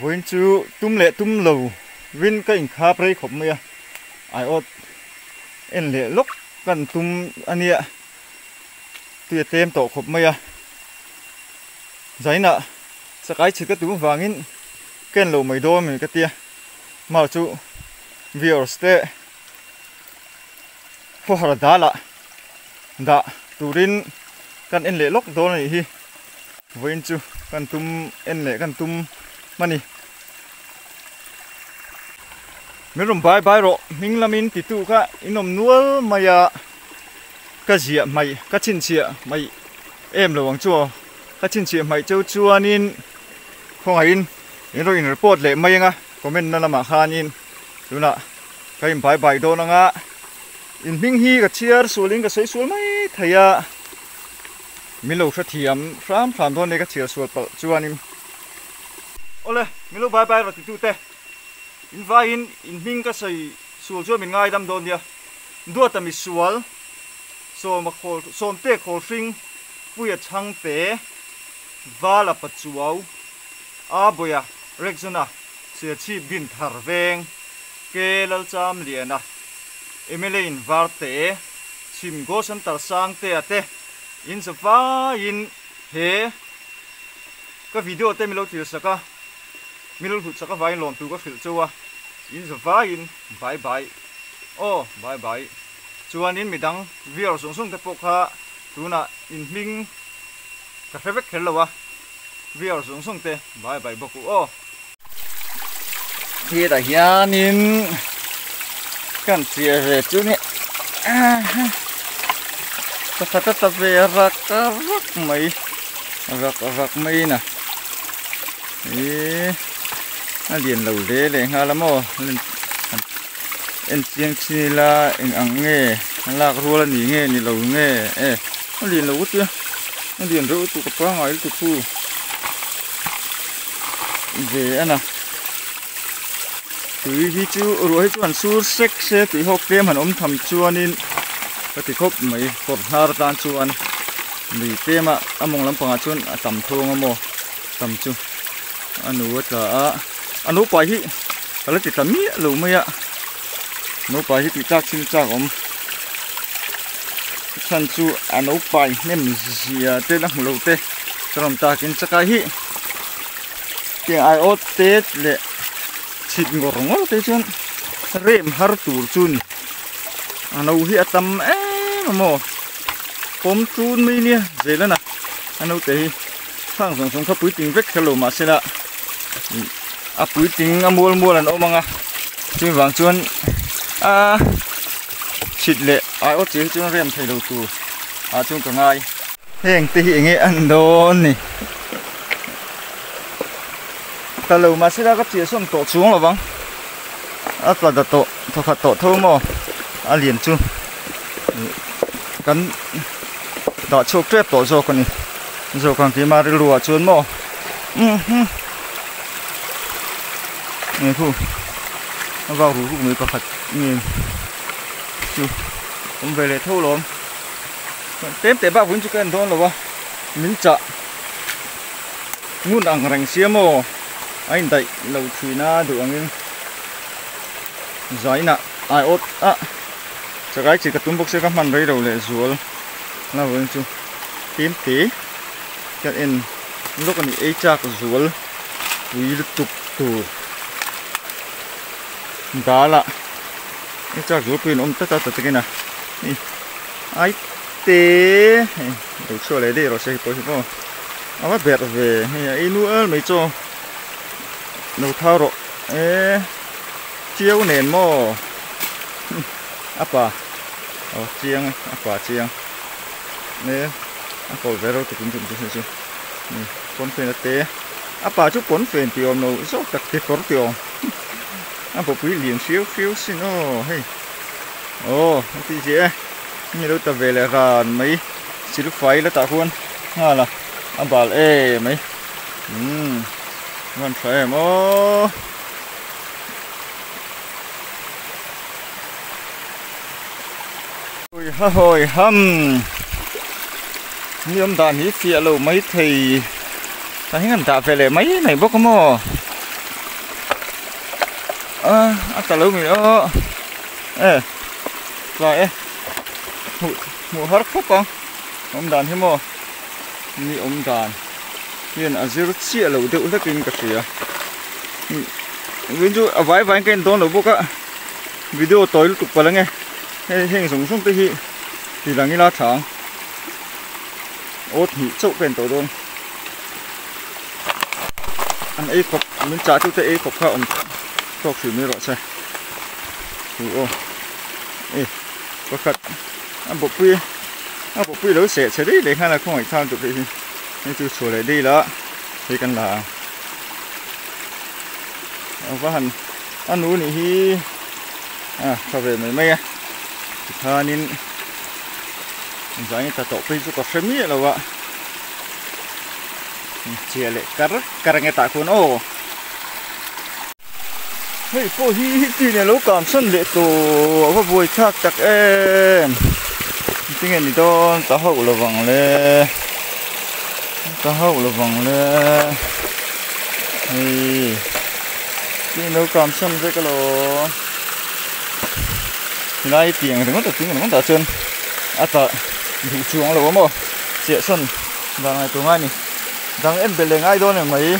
Vốn chú tum lệ tum lầu vin cái khá prey khổng mày ai ốt en lệ lúc cần tum anh ạ tuyệt tem tổ khổng mày giấy nợ sẽ cái chỉ cái tum vàng in cái lầu mày đôi mình cái tia mà chú viewers te phô hở đá lạ đã turin kan en lệ lúc đó này hi vốn chú kan tum en lệ kan tum mani mình làm bài bài rồi mình làm in titu cả inom nuôi mày cái gì mày cái chín chia mày em là hoàng chùa cái chín chia mày châu chùa nín không ai in rồi in report lệ mày nga comment nó làm khan in đúng là cái bài bài đó nó nga in mình hi cái chia số linh cái sấy số mấy thầy mình lâu phát thiam phàm thôi này cái chia số chùa nín ole mình lâu bài bài rồi titu te in vai in mình cái sấy số cho mình ngay đâm đồn dia đua tầm mình sual so mà khol som te khol fing puya chang te wala pachuau a boya rexona se chi bin thar veng ke lal cham liana emelein var te chim go san tar sang te ate in sawa in he ka video te milo tir saka milo hut saka vai lon tu ka fil chuwa in sawa in bye bye oh bye bye chuan in midang vier sung sung te pokha tuna in ming ka fevek hellowa vier sung sung te bye bye boku o hi da hianin kan chia ve chu ni ta ve rak mai na a lian lo le nga lamo en chiang chi la en ang nge lak rual ni nge ni lo nge lian lo tia lian ro tu ka pa ngai tu pu về ana tui hi chu ro hi chuan sur sek se tui hok tem han om tham chuanin ka ti khop mai kor har tan chuan mi tema among lampanga chuan tam thong amo tam chu anu ta anu pa hi kala ti tami lo maya no pa hi ti tak sin chak om chan chu anu pai nem zia te la lo te trom ta kin chaka hi ke ai ot te le chit ngor te chun rem har tur chun anu hi atam mo pom chun mi ni zelana anu te hi sang song song kha pui ting vek khalo ma sela a pui ting amol mol an omanga chin wang chuan chit le ai ot che chuan rem thei lo tu a chung ka ngai heng te hi nge an don ni ta lo ma sela ka che som to chung lo wang a tla da to kha to tho mo a lian chu kan da chok trep to zo ko ni zo kan ki ma ri lua chuan mo nghe khu nó vào rủ người có thật nhìn chú ông về lại thâu lắm tém tế bác vẫn chưa quen thôi là ba miếng chợ muốn ăn rành xía mồ anh đẩy lầu thủy na được anh giấy nè ai ốt chắc cái chỉ có túm bốc xe các màn đấy đầu lệ rùa là vẫn chú tém tế cái em lúc này ấy chắc rùa quý tục tù đó là cái chắc rùa pin ôm tất cái này ai té đủ số lấy đi rồi sẽ có gì không à bẹt về hay inu mấy chỗ nấu thao rồi chiếu nền mò apa chiang apa chiang nè apa về rồi thì cũng chứ con phèn là té apa chút con phèn tiêu nấu rất đặc biệt có tiêu bộ quý liền phiếu xin hey cái gì như đâu ta về lại gần mấy chỉ lúc phải là ta khuôn là anh bảo mấy ngon phải em ôi hâm như ông ta nghĩ phía lâu mấy thì ta thấy người ta về lại mấy này bốc mò ta lâu mình rồi mù hết khóc con ông đàn thế mò ni ông đàn hiện ở dưới chia lâu đều rất kinh cả kìa ví dụ vài cái đó là bốc á video tối lúc tục vào nghe hình sống sống tới thì là nghe lá trắng ốt thì chậu cái tối luôn anh ấy cọc mình trả cho cái ấy cọc khác ông cọc xử mới rõ sai ô có khát anh bộ quy đấu sẽ đấy để hay là không phải sao được cái nên tôi sửa lại đi đó thì cần là và anh uống thì cho về mấy thà nên giải ta tổ bây giờ có xem gì là vậy chia lại cắt nghe ta cuốn ô hey po hi thì này lúc cảm xuân lệ tổ có vui chắc chắc em tiếng anh đi đó ta hậu là vòng lên hey cái nấu cảm xuân với cái lò thì nay tiếng nó ta chân ta đủ chuông là mà sẽ xuân đang ngày tối nay này đang em về lên ai đó này mấy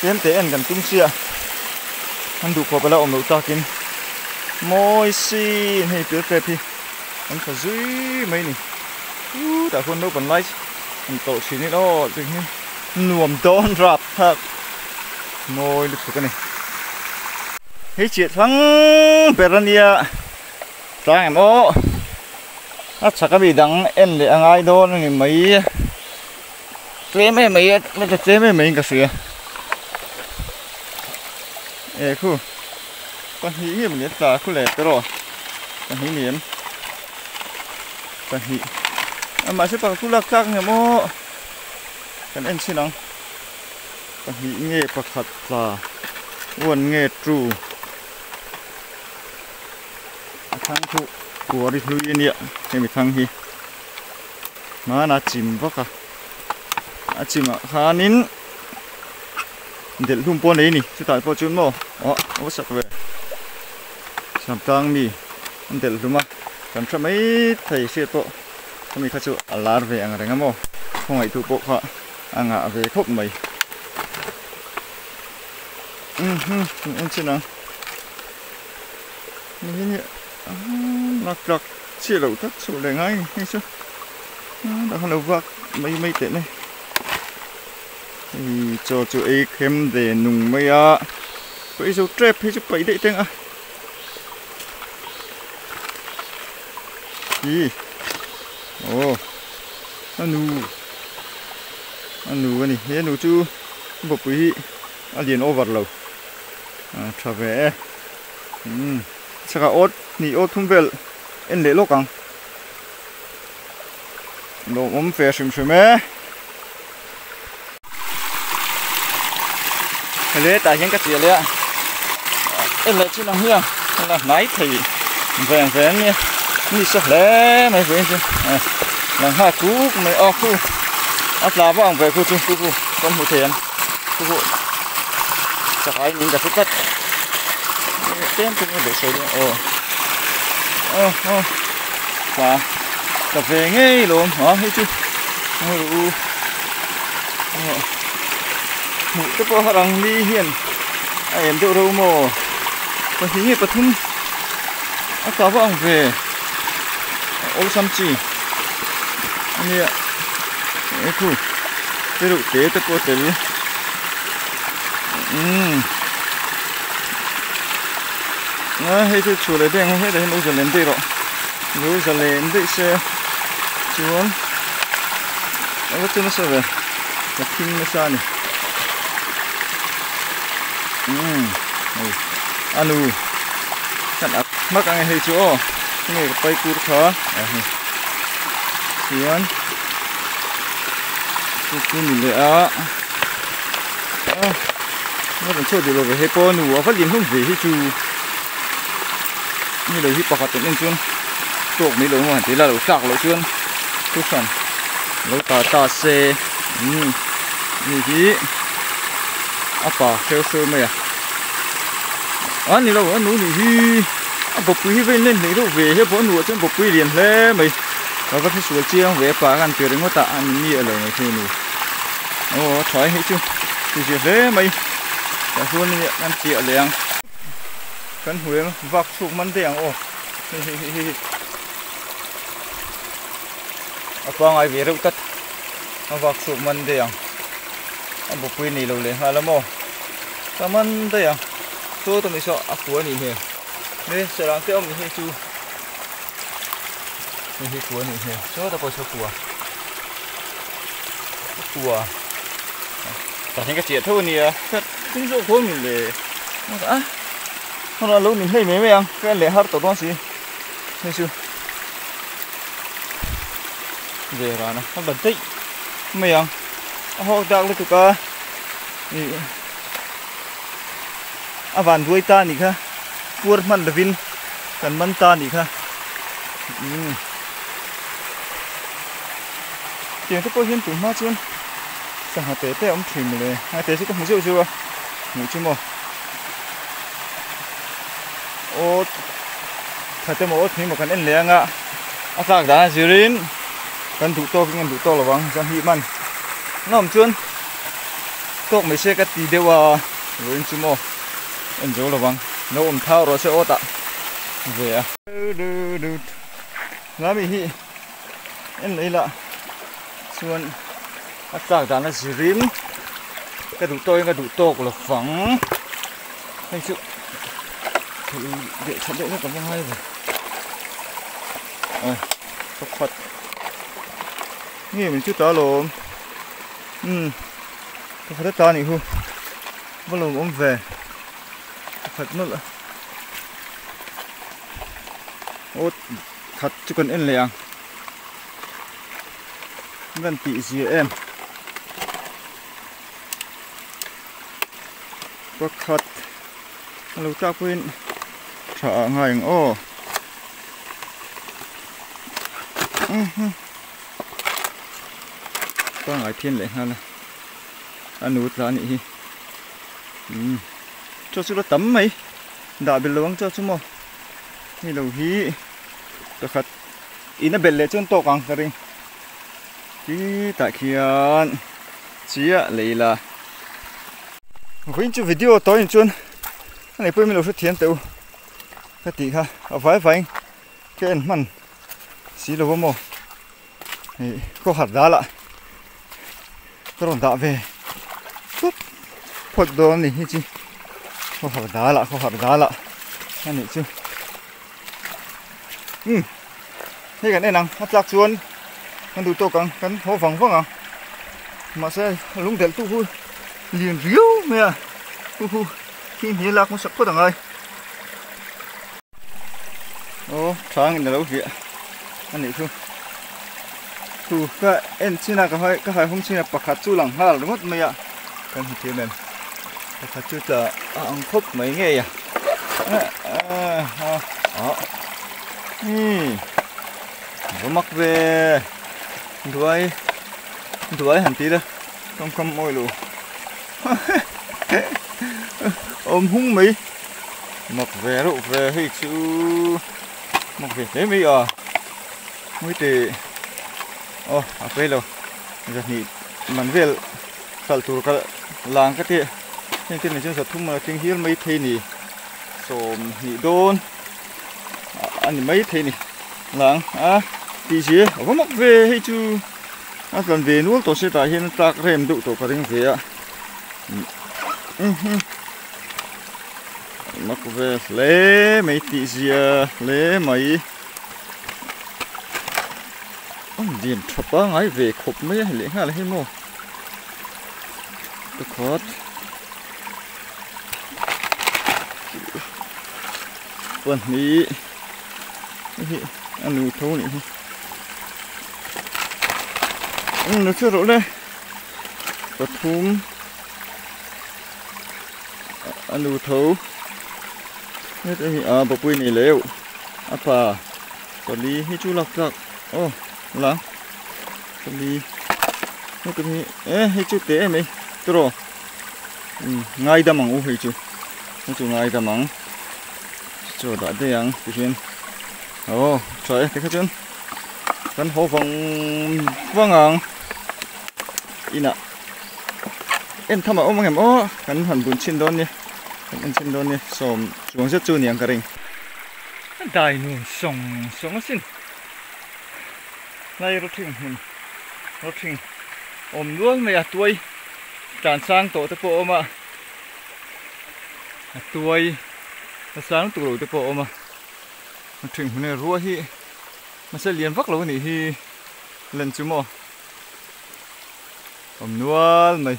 em té em gần tung xia anh đủ có bao lâu ta kín môi xin hay tuyệt đẹp thì anh phải dưới mấy này đã không đâu còn like anh tổ chỉ này đó tự nhiên nuông đón rạp thật môi được cái này hết chuyện thắng Perania ra em ô chắc cái bị đắng em để ăn ai đó này mấy chế mấy cái gì khu con hí như mình là khu lẻ rồi con hí miếng con hí mà sẽ bằng khu lạc khác này mô con em xin nắng con hí nghe bạc thật là buồn nghe trù thang thụ của đi lưu yên địa thì mình thang hí mà là chìm bác chìm khá nín để luôn buồn đấy nè chúng ta có chuyện mò ô sạch về làm tăng mi để luôn mà cảm thấy mấy thầy sẽ to mình khai chịu lá về ăn cái mò không phải thu bộ họ ăn ngã về khóc mày em xin nào mình như lạc chia lẩu thắt sổ để ngay hay chưa đã không lâu vạc mấy tệ này cho chú ấy thêm để nung mấy bây giờ trép hay chú bấy đấy tiếng ồ anh nu cái này hết nu chú bộ quý liền over lâu trở về chắc là ốt thun về em để lúc càng đồ ốm về sớm ấy lấy tại những cái gì đấy em lấy chứ nào nhá là nãy thì về nhé đi sao lấy mấy về chứ là hai cú mấy khu áp là vào về khu con một tiền khu chắc ai những cái thứ cắt tên cũng để xây đi và tập về ngay luôn hả hay chứ một cái bộ hàng đi hiện em đâu đâu mà có tí gì có thun có vòng về ô xăm chỉ anh ạ cái khu cái độ tế tôi có thể hay thì chủ lấy đèn hết đấy nó giờ lên đây rồi giờ lên đây xe xuống nó có nó sẽ về là kinh nó xa này anu kan mắc ang hay chỗ nghe cái bay cút khó sian cút mình lẽ nó còn chơi được rồi hay po nụ phát điện không về hay chú như là hip hop tự nhiên chuyên trộn mấy lỗ mà tí là lỗ sạc lỗ chuyên chút sản lỗ ta xe như thế apa sơ sơ mày anh này đâu anh nụ hi bọc quý về lên này đâu về hết bốn nụ chân bọc quý liền lẽ mày và vẫn sửa chiang về phá ăn tiền ngó tạ ăn mía rồi này thôi nụ ô thoải hết chứ thì chuyện thế mày đã luôn này ăn chịu liền cắn huế vạc sụp mắn tiền ô apa ngai về đâu tất vạc sụp mắn tiền anh bọc quý này lâu liền hay lắm ô cảm ơn đây à tôi tụi mình sợ của này nè đây sợ làm cái ông này chú này của này nè cho tao coi số của tại những cái chuyện thôi nè thật cũng dễ khốn mình để à hôm nay lúc mình thấy mấy anh cái lẽ hát tổ đó gì này chú về rồi nè nó bẩn tích mấy anh họ đặt lên tụi ca avan duai ta ni kha pur man levin kan man ta ni kha tiền tôi có hiến tụi má chứ sao hạt té ông thìmเลยhạt té chứ có một triệu chưa một chứ mà ô hạt té một thìm một cái anh lẹ ngạ ác lạc đã zirin kan đủ to là vắng chẳng hi man nằm chuan tóc mấy xe cái tí đều rồi chứ mà anh dỗ là vâng nó ôm thao rồi sẽ ô tạ về à lá bị hi em lấy lạ xuân ác sạc đàn là rím cái đủ to của là phẳng hay chịu để chọn để nó còn hay rồi phật phật nghe mình chút đó luôn tôi phải ta này hư bắt đầu ôm về Phật nó là ô thật chứ còn em lẹ gần tỷ gì em có thật lâu ta quên trở ngành ô có ngài thiên lệ ha là anh nút ra nhỉ cho chú nó tắm mày đã bị lông cho chú mò như lâu hí tôi khát ý nó bền lệ chân to càng cái đi tại khi chia lấy là với chú video tối anh chuan anh này bây mình lâu xuất thiên tàu cái tí ha ở phải cái anh mình xí lâu mò có hạt đá lại có đồng đá về phật đồ này chứ không hạt đá lạ anh này chứ thế cái này nè hạt lạc chuồn anh đủ to cắn hố vắng à mà sẽ lúng đèn tu vui liền riếu mẹ tu khi nhớ lạc nó sắp có thằng ơi ô sáng này lâu vậy anh này chứ tu cái em xin là cái hai hôm xin là bạc hạt chu lằng ha đúng không mày ạ cái gì thế này thật chứ là ăn khúc mấy ngày có mắc về đuổi hẳn tí đó không môi luôn ôm hung mấy mắc về độ về hay chứ mắc về thế mấy mới thì bây giờ nhỉ mình về sal tur cái làng cái thế nên này chúng ta thung mà tiếng hiếu mấy thế này sôm nhị đôn anh mấy thế này làng tí gì có mắc về hay chứ lần về nuốt tổ sẽ tại hiện tại rèm độ tổ cả tiếng về ạ mắc về lấy mấy tí gì lấy mấy điền chụp á ngay về khục mấy lẽ hay là hay mô tôi khó vâng đi ăn đủ thấu này nó chưa rõ đây có thum ăn đủ thấu hết thì bọc quên này léo apa còn đi hết chú lọc lọc ô lắm còn đi nó cái gì hết chú té mày rồi ngay ta mắng u hết chú ngay ta mắng chỗ đã đây ang thì hiện trời thì cái chân kan ho vang ang ina en thama om kan han bun chin don ni kan chin don ni som chuang se chu niang ka ring dai nu song sin lai ro thing om nual me a tuai tran sang to te po oma a tuai a sang tu ro te po oma thing hune ro hi mà sẽ liền vắc lâu này hi lần chú mò om nual mày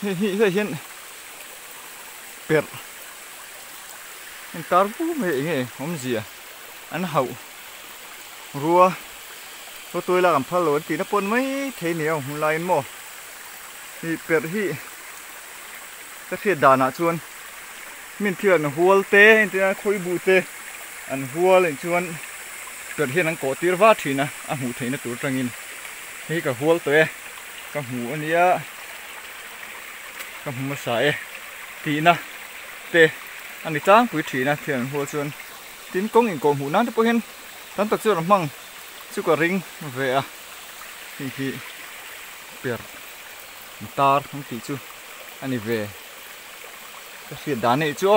hi thế hiện bẹt anh tar bu mày nghe om gì à anh hậu rùa tôi là làm phá lớn tí nó pôn mấy thế nhiều lại mò hi bẹt hi cái thiệt đà nạ chuan mình thiệt hual tê thì khôi bù tê anh hual lên chuanเกิดเห็นนังโกตีรวาทีนะหูทีนะตัวจังอินนี่กับหัวตัวกับหูอันนี้กับหูมาใส่ทีนะเตอันนี้จ้างปุ๋ยทีนะเทียนหัวส่วนตีนกงอินโกหูนั้นที่พวกเห็นตั้งแต่เจ้าลำมังสุกริงเวียนี่เปียร์ตาร์ทั้งตีจูอันนี้เวียก็เสียดานนี่จู